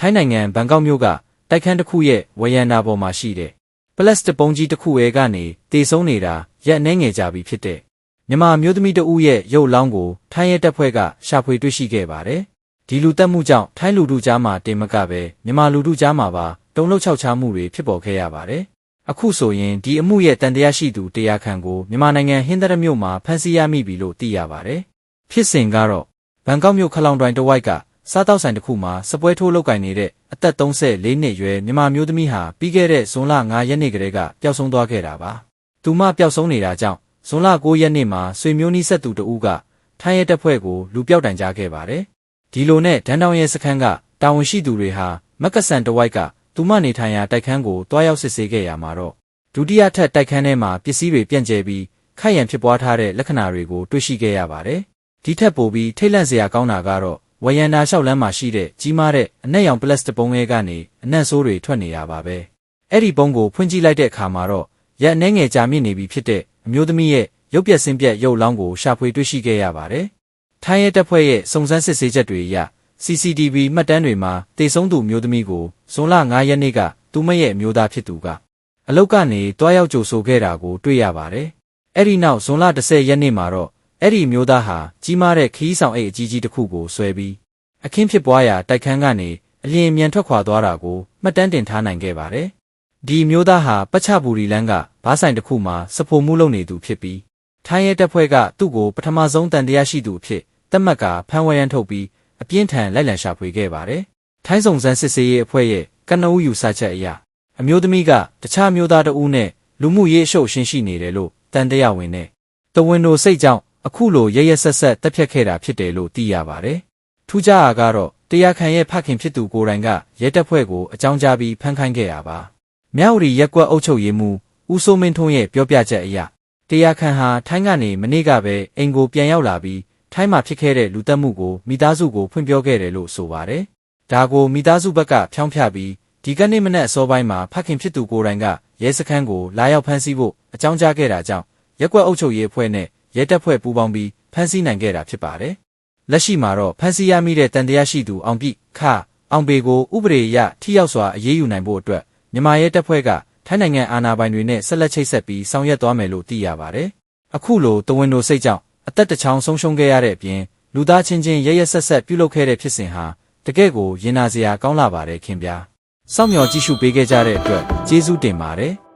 ထိုင်းနိုင်ငံဘန်ကောက်မြို့ကတိုက်ခန်းတစ်ခုရဲ့ဝရန်တာပေါ်မှာရှိတဲ့ပလတ်စတစ်ပုံးကြီးတစ်ခုရဲ့ကနေတေဆုံးနေတာရက်အနှဲငယ်ကြာပြီဖြစ်တဲ့မြန်မာမျိုးသမီးတဦးရဲ့ရုပ်လောင်းကိုထိုင်းရဲတပ်ဖွဲ့ကရှာဖွေတွေ့ရှိခဲ့ပါတယ်။ဒီလူတက်မှုကြောင့်ထိုင်းလူထုကြားမှာတင်မကပဲမြန်မာလူထုကြားမှာပါတုံ့လှုပ်ခြောက်ခြားမှုတွေဖြစ်ပေါ်ခဲ့ရပါတယ်။အခုဆိုရင်ဒီအမှုရဲ့တန်တရားရှိသူတရားခံကိုမြန်မာနိုင်ငံဟင်းသရမြို့မှာဖမ်းဆီးရမိပြီလို့သိရပါတယ်။ဖြစ်စဉ်ကတော့ဘန်ကောက်မြို့ခလောင်တွိုင်တဝိုက်ကစားတောက်ဆိုင်တစ်ခုမှာစပွဲထိုးလုပ်ကင်နေတဲ့အသက်34နှစ်ရွယ်မြန်မာမျိုးသမီးဟာပြီးခဲ့တဲ့ဇွန်လ9ရက်နေ့ကတည်းကပျောက်ဆုံးသွားခဲ့တာပါ။သူမပျောက်ဆုံးနေတာကြောင့်ဇွန်လ9ရက်နေ့မှာဆွေမျိုးနီးစပ်သူတဦးကထိုင်းရဲတပ်ဖွဲ့ကိုလူပျောက်တိုင်ကြားခဲ့ပါတယ်။ဒီလိုနဲ့ဒန်းတောင်ရဲစခန်းကတာဝန်ရှိသူတွေဟာမက္ကဆန်တဝိုက်ကသူမနေထိုင်ရာတိုက်ခန်းကိုတွားရောက်စစ်ဆေးခဲ့ရမှာတော့ဒုတိယထပ်တိုက်ခန်းထဲမှာပစ္စည်းတွေပြန့်ကျဲပြီးခိုက်ရန်ဖြစ်ပွားထားတဲ့လက္ခဏာတွေကိုတွေ့ရှိခဲ့ရပါတယ်။ဒီထက်ပိုပြီးထိတ်လန့်စရာကောင်းတာကတော့ဝရန်နာလျှောက်လမ်းမှာရှိတဲ့ကြီးမားတဲ့အနက်ရောင်ပလတ်စတစ်ပုံးကနေအနံ့ဆိုးတွေထွက်နေတာပါပဲ။အဲ့ဒီပုံးကိုဖွင့်ကြည့်လိုက်တဲ့အခါမှာတော့ရက်အနှဲငယ်ကြာမြင့်နေပြီဖြစ်တဲ့အမျိုးသမီးရဲ့ရုပ်ပြက်ဆင်းပြက်ရုပ်လောင်းကိုရှာဖွေတွေ့ရှိခဲ့ရပါတယ်။ထိုင်းရဲတပ်ဖွဲ့ရဲ့စုံစမ်းစစ်ဆေးချက်တွေအရ CCTV မှတ်တမ်းတွေမှာတေဆုံးသူမျိုးသမီးကိုဇွန်လ9ရက်နေ့ကသူမရဲ့အမျိုးသားဖြစ်သူကအလုတ်ကနေတွားရောက်ကြိုဆိုခဲ့တာကိုတွေ့ရပါတယ်။အဲ့ဒီနောက်ဇွန်လ10ရက်နေ့မှာတော့အဲ့ဒီမျိုးသားဟာကြီးမားတဲ့ခီးဆောင်အိတ်အကြီးကြီးတစ်ခုကိုဆွဲပြီးအခင်းဖြစ်ပွားရာတိုက်ခန်းကနေအလျင်မြန်ထွက်ခွာသွားတာကိုမှတ်တမ်းတင်ထားနိုင်ခဲ့ပါတယ်။ဒီမျိုးသားဟာပချဘူရီလန်းကဘားဆိုင်တစ်ခုမှာစဖိုမှုလုပ်နေသူဖြစ်ပြီးထိုင်းရဲတပ်ဖွဲ့ကသူ့ကိုပထမဆုံးတန်တရားရှိသူအဖြစ်သတ်မှတ်ကာဖမ်းဝရမ်းထုတ်ပြီးအပြင်းထန်လိုက်လံရှာဖွေခဲ့ပါတယ်။ထိုင်းစုံစမ်းစစ်ဆေးရေးအဖွဲ့ရဲ့ကနဦးယူဆချက်အရအမျိုးသမီးကတခြားမျိုးသားတဦးနဲ့လူမှုရေးအရှုပ်ရှင်းရှိနေတယ်လို့တန်တရားဝင်နဲ့တဝင်းတို့စိတ်ကြောင့်အခုလိုရရဆက်ဆက်တက်ဖြတ်ခဲ့တာဖြစ်တယ်လို့သိရပါတယ်။ထူးခြားတာကတော့တရားခံရဲ့ဖခင်ဖြစ်သူကိုယ်တိုင်ကရဲတပ်ဖွဲ့ကိုအကြောင်းကြားပြီးဖမ်းခိုင်းခဲ့ရပါ။မြောက်ရီရက်ကွက်အုပ်ချုပ်ရေးမှူးဦးစိုးမင်းထွန်းရဲ့ပြောပြချက်အရတရားခံဟာထိုင်းကနေမနေ့ကပဲအိမ်ကိုပြန်ရောက်လာပြီးထိုင်းမှာဖြစ်ခဲ့တဲ့လူသတ်မှုကိုမိသားစုကိုဖွင့်ပြောခဲ့တယ်လို့ဆိုပါတယ်။ဒါကိုမိသားစုဘက်ကဖြောင်းဖြပြီးဒီကနေ့မနက်အစောပိုင်းမှာဖခင်ဖြစ်သူကိုယ်တိုင်ကရဲစခန်းကိုလာရောက်ဖမ်းဆီးဖို့အကြောင်းကြားခဲ့တာကြောင့်ရက်ကွက်အုပ်ချုပ်ရေးအဖွဲ့နဲ့ရဲတပ်ဖွဲ့ပူးပေါင်းပြီးဖမ်းဆီးနိုင်ခဲ့တာဖြစ်ပါတယ်။လက်ရှိမှာတော့ဖမ်းဆီးရမိတဲ့တန်တရားရှိသူအောင်ပြအောင်ပေကိုဥပဒေအရထိရောက်စွာအရေးယူနိုင်ဖို့အတွက်မြန်မာရဲတပ်ဖွဲ့ကထိုင်းနိုင်ငံအာဏာပိုင်တွေနဲ့ဆက်လက်ချိတ်ဆက်ပြီးဆောင်ရွက်သွားမယ်လို့သိရပါတယ်။အခုလိုတဝင်းတို့စိတ်ကြောင့်အသက်တစ်ချောင်းဆုံးရှုံးခဲ့ရတဲ့အပြင်လူသားချင်းချင်းရရဆက်ဆက်ပြုလုပ်ခဲ့တဲ့ဖြစ်စဉ်ဟာတကယ့်ကိုရင်နာစရာကောင်းလာပါတယ်ခင်ဗျာ။စောင့်မျှော်ကြည့်ရှုပေးခဲ့ကြတဲ့အတွက်ကျေးဇူးတင်ပါတယ်။